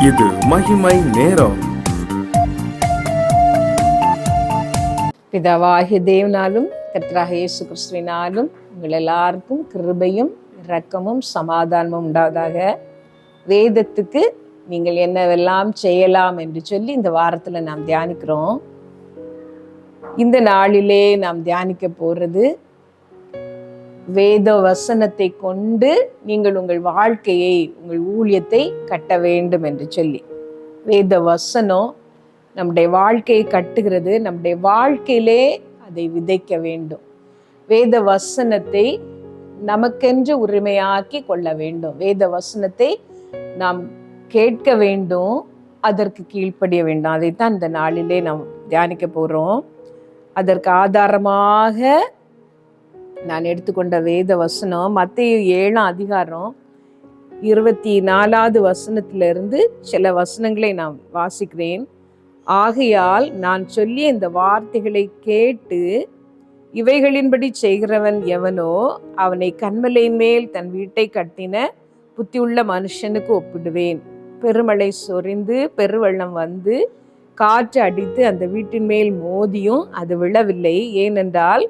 இது மகிமை நேரம். பிதாவாகிய தேவனாலும் கர்த்தராகிய இயேசு கிறிஸ்துவினாலும் உங்கள் எல்லாருக்கும் கிருபையும் இரக்கமும் சமாதானமும் உண்டாவதாக. வேதத்துக்கு நீங்கள் என்னவெல்லாம் செய்யலாம் என்று சொல்லி இந்த வாரத்தில் நாம் தியானிக்கிறோம். இந்த நாளிலே நாம் தியானிக்க போறது வேத வசனத்தை கொண்டு நீங்கள் உங்கள் வாழ்க்கையை, உங்கள் ஊழியத்தை கட்ட வேண்டும் என்று சொல்லி. வேத வசனம் நம்முடைய வாழ்க்கையை கட்டுகிறது. நம்முடைய வாழ்க்கையிலே அதை விதைக்க வேண்டும். வேத வசனத்தை நமக்கென்று உரிமையாக்கி கொள்ள வேண்டும். வேத வசனத்தை நாம் கேட்க வேண்டும், அதற்கு கீழ்ப்படிய வேண்டும். அதைத்தான் இந்த நாளிலே நாம் தியானிக்க போகிறோம். அதற்கு ஆதாரமாக நான் எடுத்துக்கொண்ட வேத வசனம் மத்தேயு 7ஆம் அதிகாரம் 24வது வசனத்திலிருந்து சில வசனங்களை நான் வாசிக்கிறேன். ஆகையால் நான் சொல்லிய இந்த வார்த்தைகளை கேட்டு இவைகளின்படி செய்கிறவன் எவனோ அவனை கன்மலையின் மேல் தன் வீட்டை கட்டின புத்தியுள்ள மனுஷனுக்கு ஒப்பிடுவேன். பெருமழை சொரிந்து பெருவெள்ளம் வந்து காற்று அடித்து அந்த வீட்டின் மேல் மோதியும் அது விழவில்லை, ஏனென்றால்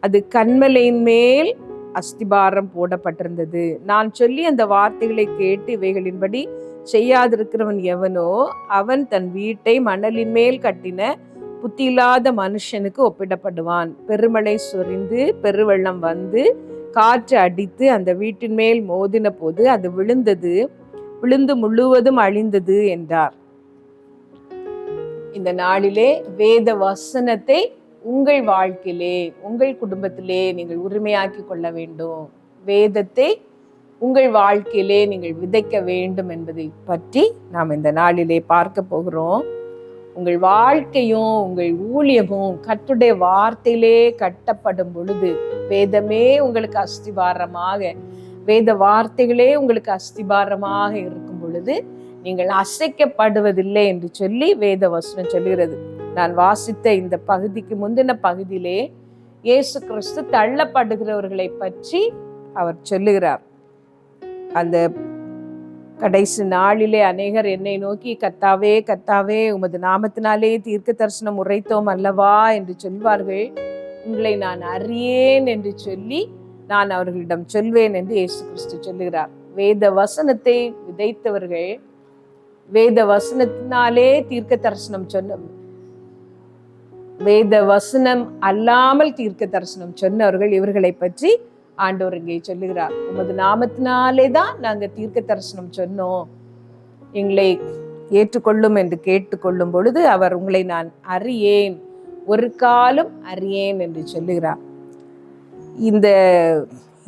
அது கன்மலையின் மேல் அஸ்திபாரம் போடப்பட்டிருந்தது. நான் சொல்லி அந்த வார்த்தைகளை கேட்டு இவைகளின்படி செய்யாதிருக்கிறவன் எவனோ அவன் தன் வீட்டை மணலின் மேல் கட்டின புத்தியில்லாத மனுஷனுக்கு ஒப்பிடப்படுவான். பெருமழை சொரிந்து பெருவெள்ளம் வந்து காற்று அடித்து அந்த வீட்டின் மேல் மோதின போது அது விழுந்து முழுவதும் அழிந்தது என்றார். இந்த நாளிலே வேத வசனத்தை உங்கள் வாழ்க்கையிலே, உங்கள் குடும்பத்திலே நீங்கள் உரிமையாக்கி கொள்ள வேண்டும். வேதத்தை உங்கள் வாழ்க்கையிலே நீங்கள் விதைக்க வேண்டும் என்பதை பற்றி நாம் இந்த நாளிலே பார்க்க போகிறோம். உங்கள் வாழ்க்கையும் உங்கள் ஊழியமும் கர்த்தருடைய வார்த்தையிலே கட்டப்படும் பொழுது, வேதமே உங்களுக்கு அஸ்திபாரமாக, வேத வார்த்தைகளே உங்களுக்கு அஸ்திபாரமாக இருக்கும் பொழுது நீங்கள் அசைக்கப்படுவதில்லை என்று சொல்லி வேத வசனம் சொல்கிறது. நான் வாசித்த இந்த பகுதிக்கு முந்தின பகுதியிலே இயேசு கிறிஸ்து தள்ளப்படுகிறவர்களை பற்றி அவர் சொல்லுகிறார். அந்த கடைசி நாளிலே அநேகர் என்னை நோக்கி கர்த்தாவே கர்த்தாவே உமது நாமத்தினாலே தீர்க்க தரிசனம் உரைத்தோம் அல்லவா என்று சொல்வார்கள். உங்களை நான் அறியேன் என்று சொல்லி நான் அவர்களிடம் சொல்வேன் என்று இயேசு கிறிஸ்து சொல்லுகிறார். வேத வசனத்தை விதைத்தவர்கள், வேத வசனத்தினாலே தீர்க்க தரிசனம் சொன்ன, வேத வசனம் அல்லாமல் தீர்க்க தரிசனம் சொன்னவர்கள், இவர்களை பற்றி ஆண்டவர் இங்கே சொல்லுகிறார். உமது நாமத்தினாலே தான் நாங்கள் தீர்க்க தரிசனம் சொன்னோம், எங்களை ஏற்றுக்கொள்ளும் என்று கேட்டுக்கொள்ளும் பொழுது அவர் உங்களை நான் அறியேன், ஒரு காலம் அறியேன் என்று சொல்லுகிறார்.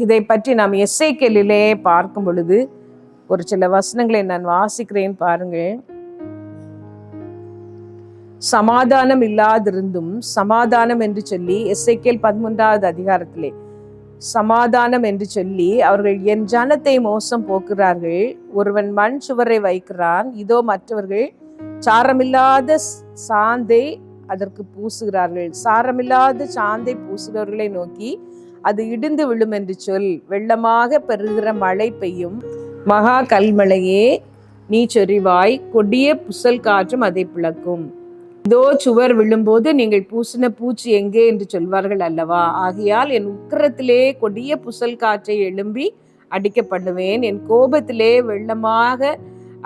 இதை பற்றி நாம் எசேக்கியேலிலே பார்க்கும் பொழுது ஒரு சில வசனங்களை நான் வாசிக்கிறேன் பாருங்கள். சமாதானம் இல்லாதிருந்தும் சமாதானம் என்று சொல்லி, எசேக்கியேல் 13வது அதிகாரத்திலே சமாதானம் என்று சொல்லி அவர்கள் என் ஜனத்தை மோசம் போக்குறார்கள். ஒருவன் மண் சுவரை வைக்கிறான், இதோ மற்றவர்கள் சாரமில்லாத சாந்தை அதற்கு பூசுகிறார்கள். சாரமில்லாத சாந்தை பூசுகிறவர்களை நோக்கி அது இடிந்து விழும் என்று சொல். வெள்ளமாக பெருகிற மழை பெய்யும், மகா கல்மழையே நீ சொரிவாய், கொடிய புசல் காற்றும் அதை பிளக்கும். இதோ சுவர் விழும்போது நீங்கள் பூசின பூச்சி எங்கே என்று சொல்வார்கள் அல்லவா? ஆகையால் என் உக்கிரத்திலே கொடிய புசல் காற்றை எழும்பி அடிக்க பண்ணுவேன். என் கோபத்திலே வெள்ளமாக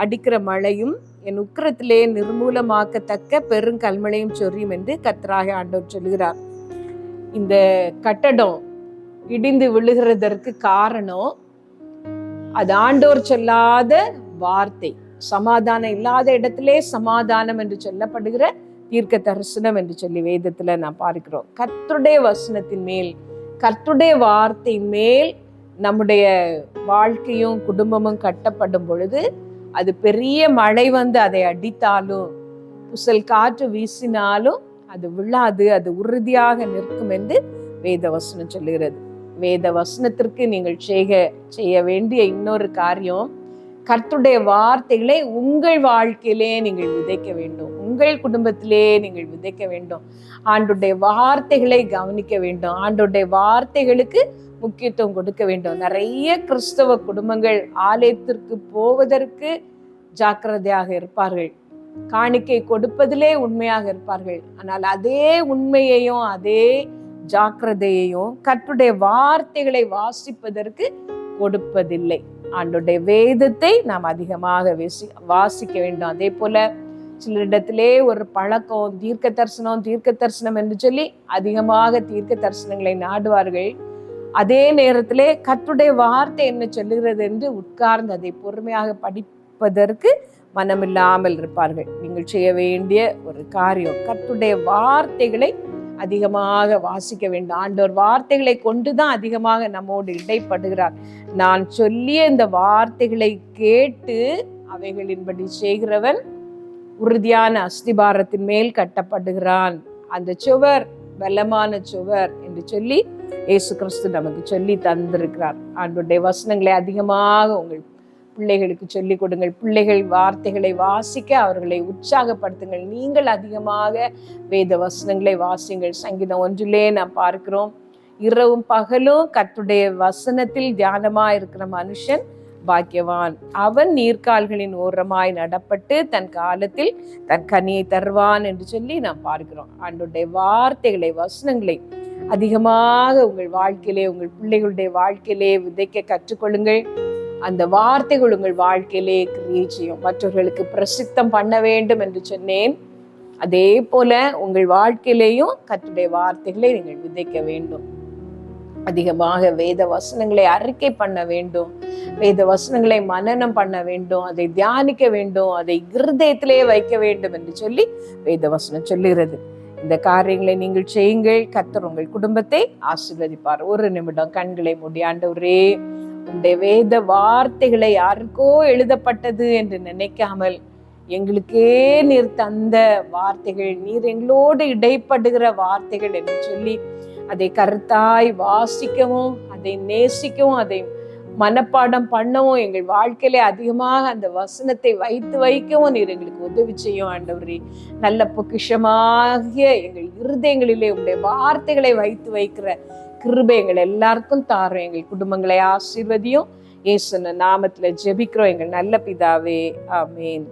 அடிக்கிற மழையும் என் உக்கிரத்திலே நிர்மூலமாக்கத்தக்க பெருங்கல்மழையும் சொரியும் என்று கர்த்தராகிய ஆண்டவர் சொல்கிறார். இந்த கட்டடம் இடிந்து விழுகிறதற்கு காரணம் அது ஆண்டவர் சொல்லாத வார்த்தை. சமாதானம் இல்லாத இடத்திலே சமாதானம் என்று சொல்லப்படுகிற தீர்க்க தரிசனம் என்று சொல்லி வேதத்துல நான் பார்க்கிறோம். கர்த்தருடைய வசனத்தின் மேல், கர்த்தருடைய வார்த்தையின் மேல் நம்முடைய வாழ்க்கையும் குடும்பமும் கட்டப்படும் பொழுது அது பெரிய மழை வந்து அதை அடித்தாலும், புசல் காற்று வீசினாலும் அது விழாது, அது உறுதியாக நிற்கும் என்று வேத வசனம் சொல்லுகிறது. வேத வசனத்திற்கு நீங்கள் செய்ய வேண்டிய இன்னொரு காரியம், கர்த்தருடைய வார்த்தைகளை உங்கள் வாழ்க்கையிலே நீங்கள் விதைக்க வேண்டும், உங்கள் குடும்பத்திலே நீங்கள் விதைக்க வேண்டும். ஆண்டவருடைய வார்த்தைகளை கவனிக்க வேண்டும், ஆண்டவருடைய வார்த்தைகளுக்கு முக்கியத்துவம் கொடுக்க வேண்டும். நிறைய கிறிஸ்தவ குடும்பங்கள் ஆலயத்திற்கு போவதற்கு ஜாக்கிரதையாக இருப்பார்கள். காணிக்கை கொடுப்பதிலே உண்மையாக இருப்பார்கள். ஆனால் அதே உண்மையையும் அதே ஜாக்கிரதையையும் கர்த்தருடைய வார்த்தைகளை வாசிப்பதற்கு கொடுப்பதில்லை. ஆண்டவருடைய வேதத்தை நாம் அதிகமாக வாசிக்க வேண்டும். அதே போல சிலரிடத்திலே ஒரு பழக்கம், தீர்க்க தரிசனம் என்று சொல்லி அதிகமாக தீர்க்க தரிசனங்களை நாடுவார்கள். அதே நேரத்திலே கர்த்தருடைய வார்த்தை என்ன சொல்லுகிறது என்று உட்கார்ந்து அதை பொறுமையாக படிப்பதற்கு மனமில்லாமல் இருப்பார்கள். நீங்கள் செய்ய வேண்டிய ஒரு காரியம், கர்த்தருடைய வார்த்தைகளை அதிகமாக வாசிக்க வேண்டும். ஆண்டவர் வார்த்தைகளை கொண்டுதான் அதிகமாக நம்மோடு இடைப்படுகிறார். நான் சொல்லிய இந்த வார்த்தைகளை கேட்டு அவைகளின்படி செய்கிறவன் உறுதியான அஸ்திபாரத்தின் மேல் கட்டப்படுகிறான். அந்த சுவர் பலமான சுவர் என்று சொல்லி இயேசு கிறிஸ்து நமக்கு சொல்லி தந்திருக்கிறார். ஆண்டவருடைய வசனங்களை அதிகமாக உங்கள் பிள்ளைகளுக்கு சொல்லிக் கொடுங்கள். பிள்ளைகள் வார்த்தைகளை வாசிக்க அவர்களை உற்சாகப்படுத்துங்கள். நீங்கள் அதிகமாக வேத வசனங்களை வாசிங்கள். சங்கீதம் 1 நாம் பார்க்கிறோம், இரவும் பகலும் கர்த்தருடைய வசனத்தில் தியானமாய் இருக்கிற மனுஷன் பாக்கியவான். அவன் நீர்க்கால்களின் ஓரமாய் நடப்பட்டு தன் காலத்தில் தன் கனியை தருவான் என்று சொல்லி நாம் பார்க்கிறோம். ஆண்டவருடைய வார்த்தைகளை வசனங்களை அதிகமாக உங்கள் வாழ்க்கையிலே, உங்கள் பிள்ளைகளுடைய வாழ்க்கையிலே விதைக்க கற்றுக்கொள்ளுங்கள். அந்த வார்த்தைகள் உங்கள் வாழ்க்கையிலே கிரியை செய்யும். மற்றவர்களுக்கு பிரசித்தம் பண்ண வேண்டும் என்று சொன்னேன். அதே போல உங்கள் வாழ்க்கையிலேயும் கர்த்தருடைய வார்த்தைகளை நீங்கள் விதைக்க வேண்டும். அதிகமாக வேத வசனங்களை அறிக்கை பண்ண வேண்டும். வேத வசனங்களை மனனம் பண்ண வேண்டும். அதை தியானிக்க வேண்டும். அதை இருதயத்திலே வைக்க வேண்டும் என்று சொல்லி வேத வசனம் சொல்லுகிறது. இந்த காரியங்களை நீங்கள் செய்யுங்கள். கர்த்தர் உங்கள் குடும்பத்தை ஆசீர்வதிப்பார். ஒரு நிமிடம் கண்களை மூடி, ஆண்டவரே, உங்களுடைய வேத வார்த்தைகளை யாருக்கோ எழுதப்பட்டது என்று நினைக்காமல் எங்களுக்கே நீர் தந்த வார்த்தைகள், நீர் எங்களோடு இடைப்படுகிற வார்த்தைகள் என்று சொல்லி அதை கருத்தாய் வாசிக்கவும், அதை நேசிக்கவும், அதை மனப்பாடம் பண்ணவும், எங்கள் வாழ்க்கையில அதிகமாக அந்த வசனத்தை வைத்து வைக்கவும் நீர் எங்களுக்கு உதவி செய்யும். ஆண்டவரே, நல்ல பொக்கிஷமாகிய எங்கள் இருதயங்களிலே உங்களுடைய வார்த்தைகளை வைத்து வைக்கிற கிருபை எங்கள் எல்லாருக்கும் தாரும். எங்கள் குடும்பங்களை ஆசீர்வதியும். இயேசு நாமத்துல ஜெபிக்கிறோம் எங்கள் நல்ல பிதாவே, ஆமென்.